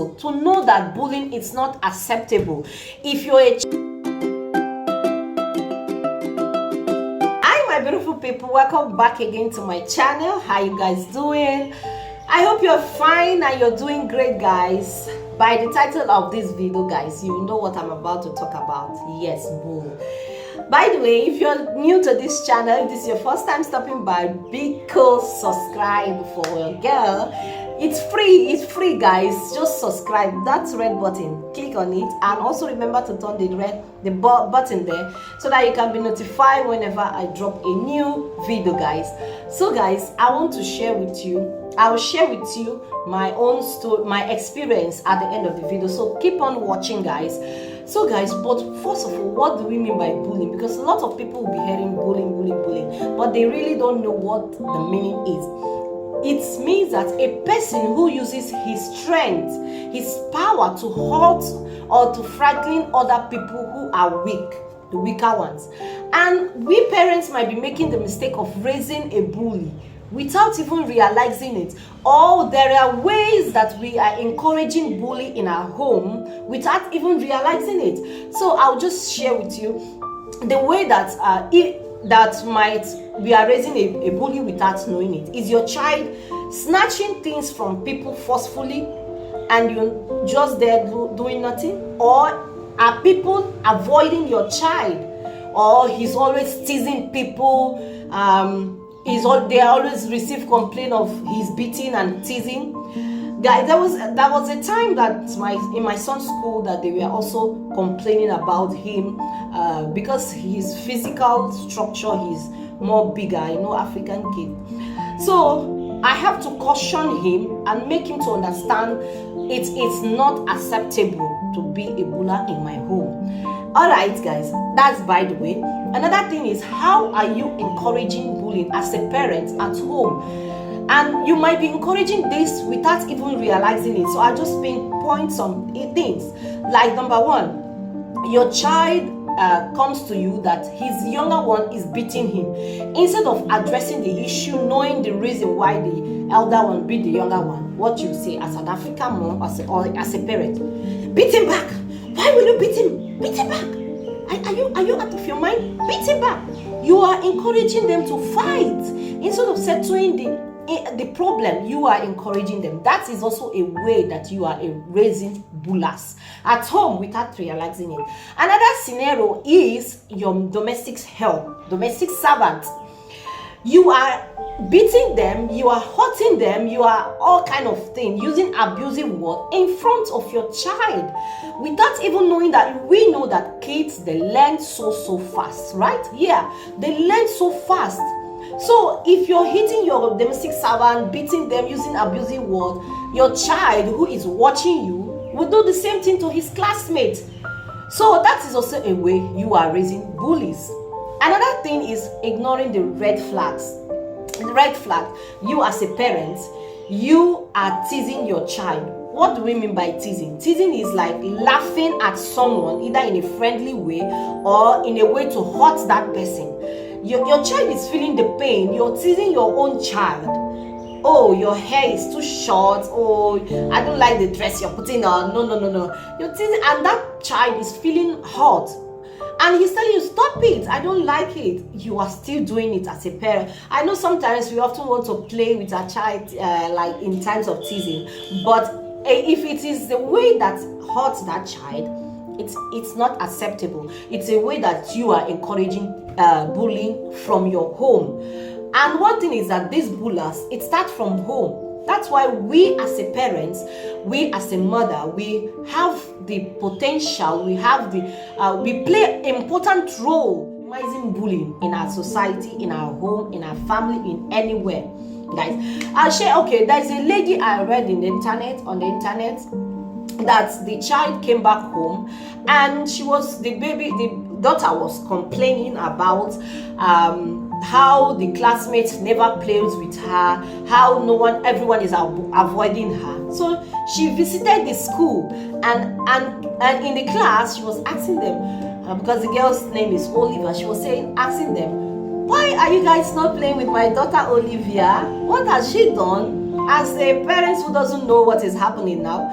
also to know that bullying is not acceptable. If you're a Hi my beautiful people, welcome back again to my channel. How you guys doing? I hope you're fine and you're doing great, guys. By the title of this video, guys, you know what I'm about to talk about. Yes, bull. By the way, if you're new to this channel, if this is your first time stopping by, big cool subscribe for your girl. It's free, guys. Just subscribe, that red button, click on it, and also remember to turn the button there so that you can be notified whenever I drop a new video, guys. So guys, I want to share with you, I'll share with you my own story, my experience at the end of the video, so keep on watching, guys. So guys, but first of all, what do we mean by bullying? Because a lot of people will be hearing bullying, but they really don't know what the meaning is. It means that a person who uses his strength, his power to hurt or to frighten other people who are weak, the weaker ones. And we parents might be making the mistake of raising a bully without even realizing it. Or there are ways that we are encouraging bullying in our home without even realizing it. So I'll just share with you the way that we are raising a bully without knowing it. Is your child snatching things from people forcefully and you're just there doing nothing? Or are people avoiding your child? Or he's always teasing people? They always receive complaint of he's beating and teasing. Guys, there was a time that in my son's school that they were also complaining about him because his physical structure, he's more bigger, African kid. So I have to caution him and make him to understand it is not acceptable to be a bully in my home. Alright guys, that's by the way. Another thing is, how are you encouraging bullying as a parent at home? And you might be encouraging this without even realizing it. So I just pinpoint some things. Like number one, your child comes to you that his younger one is beating him. Instead of addressing the issue, knowing the reason why the elder one beat the younger one, what you say as an African mom or as a parent, beat him back. Why will you beat him? Beat him back. Are you out of your mind? Beat him back. You are encouraging them to fight instead of settling the problem. You are encouraging them. That is also a way that you are raising bullies at home without realizing it. Another scenario is your domestic help, domestic servant. You are beating them, you are hurting them, you are all kind of thing, using abusive words in front of your child without even knowing that. We know that kids, they learn so fast, right? Yeah, they learn so fast. So if you're hitting your domestic servant, beating them, using abusive words, your child who is watching you will do the same thing to his classmates. So that is also a way you are raising bullies. Another thing is ignoring the red flags. The red flag, you as a parent, you are teasing your child. What do we mean by teasing? Teasing is like laughing at someone either in a friendly way or in a way to hurt that person. Your child is feeling the pain. You're teasing your own child. Oh, your hair is too short. Oh, I don't like the dress you're putting on. No. You're teasing, and that child is feeling hurt. And he's telling you, stop it, I don't like it. You are still doing it as a parent. I know sometimes we often want to play with our child like in times of teasing, but if it is the way that hurts that child, it's not acceptable. It's a way that you are encouraging bullying from your home. And one thing is that these bullies, it starts from home. That's why we as a parents, we as a mother, we have the potential, we play an important role in minimizing bullying in our society, in our home, in our family, in anywhere. Guys, I'll share, okay, there's a lady I read on the internet that the child came back home and the daughter was complaining about how the classmates never plays with her, how everyone is avoiding her. So she visited the school and in the class she was asking them, because the girl's name is Oliver, she was asking them, why are you guys not playing with my daughter Olivia? What has she done? As a parent who doesn't know what is happening now,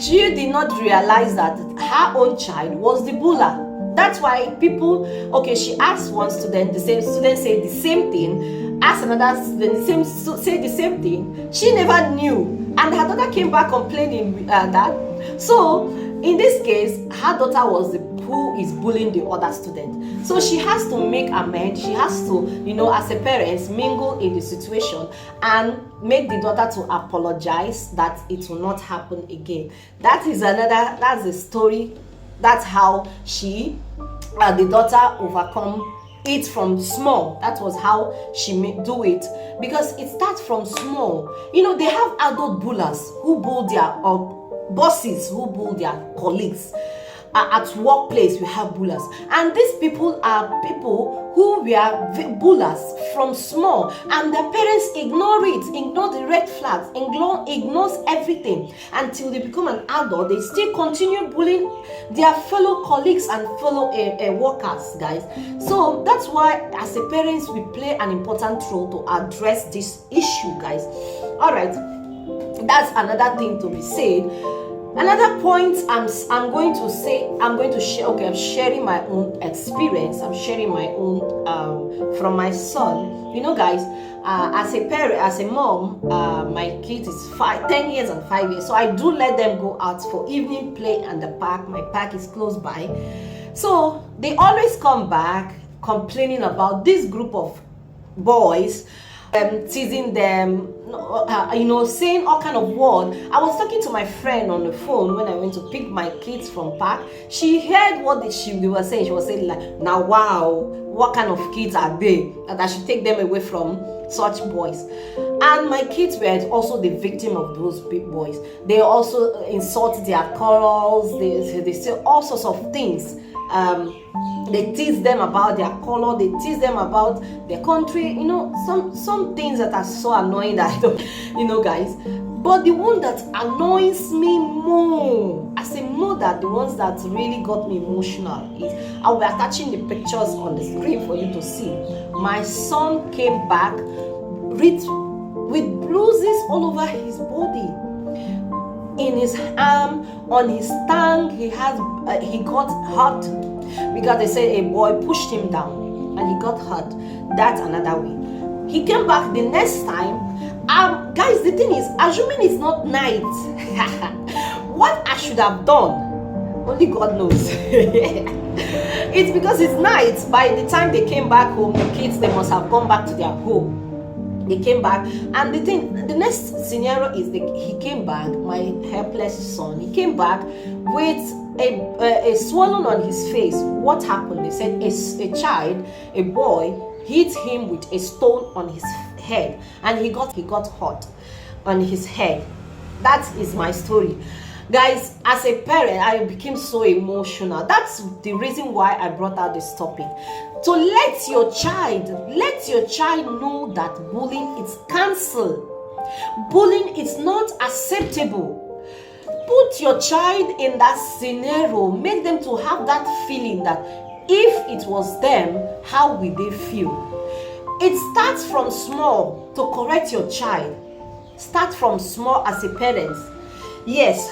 She did not realize that her own child was the buller. That's why people, okay, she asked one student, the same student said the same thing, asked another student, say the same thing. She never knew, and her daughter came back complaining that. So in this case, her daughter was the who is bullying the other student. So she has to make amends. She has to, as a parent, mingle in the situation and make the daughter to apologize that it will not happen again. That's the story. That's how the daughter overcome it from small. That was how she do it, because it starts from small. They have adult bullers who bull their bosses, who bull their colleagues. At workplace, we have bullers, and these people are people who were bullers from small, and their parents ignore the red flags, ignores everything until they become an adult. They still continue bullying their fellow colleagues and fellow workers, guys. So that's why, as a parents, we play an important role to address this issue, guys. All right, that's another thing to be said. Another point I'm going to share. Okay, I'm sharing my own experience. I'm sharing my own from my son. Guys, as a parent, as a mom, my kid is 10 years and 5 years. So I do let them go out for evening play at the park. My park is close by. So they always come back complaining about this group of boys, teasing them, saying all kind of words. I was talking to my friend on the phone when I went to pick my kids from park. She heard what they were saying. She was saying like, now wow, what kind of kids are they that I should take them away from such boys? And my kids were also the victim of those big boys. They also insult their corals. They say all sorts of things. They tease them about their color, they tease them about their country, some things that are so annoying that I don't, guys. But the one that annoys me more as a mother, the ones that really got me emotional, is I'll be attaching the pictures on the screen for you to see. My son came back with bruises all over his body. In his arm, on his tongue, he got hurt because they said a boy pushed him down and he got hurt. That's another way. He came back the next time. Guys, the thing is, assuming it's not night, what I should have done, only God knows. It's because it's night. By the time they came back home, the kids, they must have gone back to their home. They came back, and the next scenario is he came back, my helpless son, he came back with a swollen on his face. What happened? They said a child, a boy, hit him with a stone on his head, and he got hurt on his head. That is my story. Guys, as a parent, I became so emotional. That's the reason why I brought out this topic. To let your child know that bullying is cancelled. Bullying is not acceptable. Put your child in that scenario. Make them to have that feeling that if it was them, how will they feel? It starts from small to correct your child. Start from small as a parent. Yes,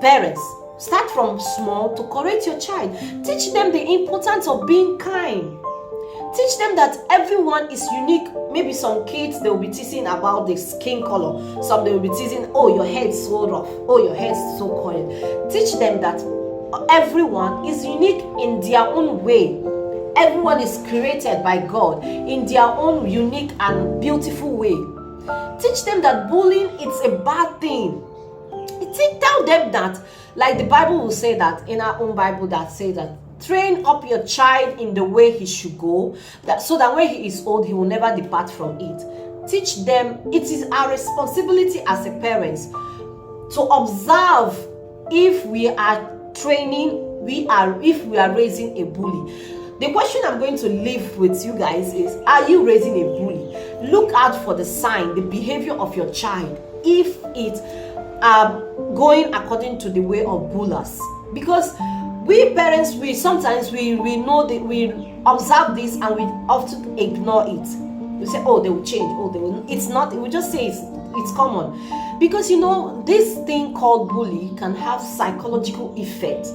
parents, start from small to correct your child. Teach them the importance of being kind. Teach them that everyone is unique. Maybe some kids, they will be teasing about the skin color. Some they will be teasing, oh, your hair is so rough. Oh, your hair is so coiled. Teach them that everyone is unique in their own way. Everyone is created by God in their own unique and beautiful way. Teach them that bullying is a bad thing. Tell them that, like the Bible will say that in our own Bible, that says that train up your child in the way he should go, so that when he is old, he will never depart from it. Teach them. It is our responsibility as a parents to observe if we are training, if we are raising a bully. The question I'm going to leave with you guys is, are you raising a bully? Look out for the sign, the behavior of your child, if it going according to the way of bullers. Because we parents, we sometimes know that we observe this and we often ignore it. We say, oh, they will change, oh, they will. It's not. We just say it's common. because you know this thing called bully can have psychological effect,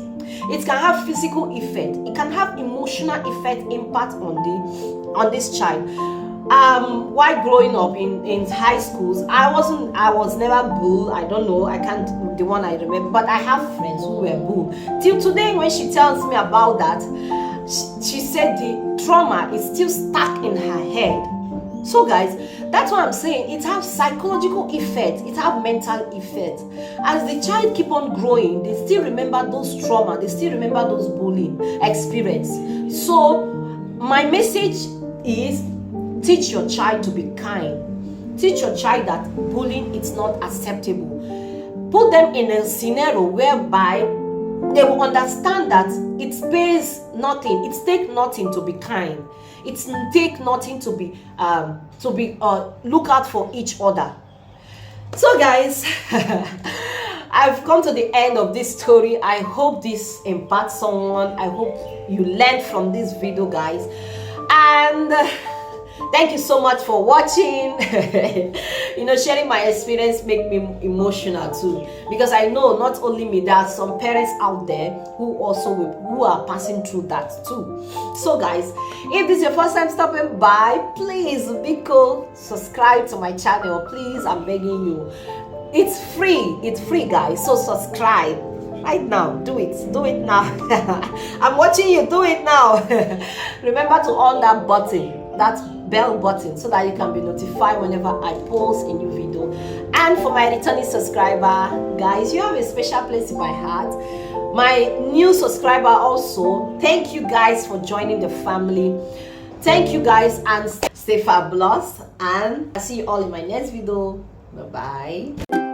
it can have physical effect, it can have emotional effect, impact on this child. While growing up in high schools, I was never bullied. I don't know, I can't the one I remember, but I have friends who were bullied. Till today, when she tells me about that, she said the trauma is still stuck in her head. So guys, that's what I'm saying. It has psychological effect, it have mental effect. As the child keep on growing, they still remember those trauma, they still remember those bullying experience. So my message is, teach your child to be kind. Teach your child that bullying is not acceptable. Put them in a scenario whereby they will understand that it pays nothing, it takes nothing to be kind. It takes nothing to be look out for each other. So guys, I've come to the end of this story. I hope this impacts someone. I hope you learned from this video, guys. And thank you so much for watching. You know, sharing my experience make me emotional too, because I know not only me, there are some parents out there who are passing through that too. So guys, if this is your first time stopping by, please be cool, subscribe to my channel, please. I'm begging you. It's free guys, so subscribe right now. Do it now. I'm watching you. Do it now. Remember to on that button, that bell button, so that you can be notified whenever I post a new video. And for my returning subscriber, guys, you have a special place in my heart. My new subscriber also, thank you guys for joining the family. Thank you guys, and stay fabulous, and I'll see you all in my next video. Bye bye.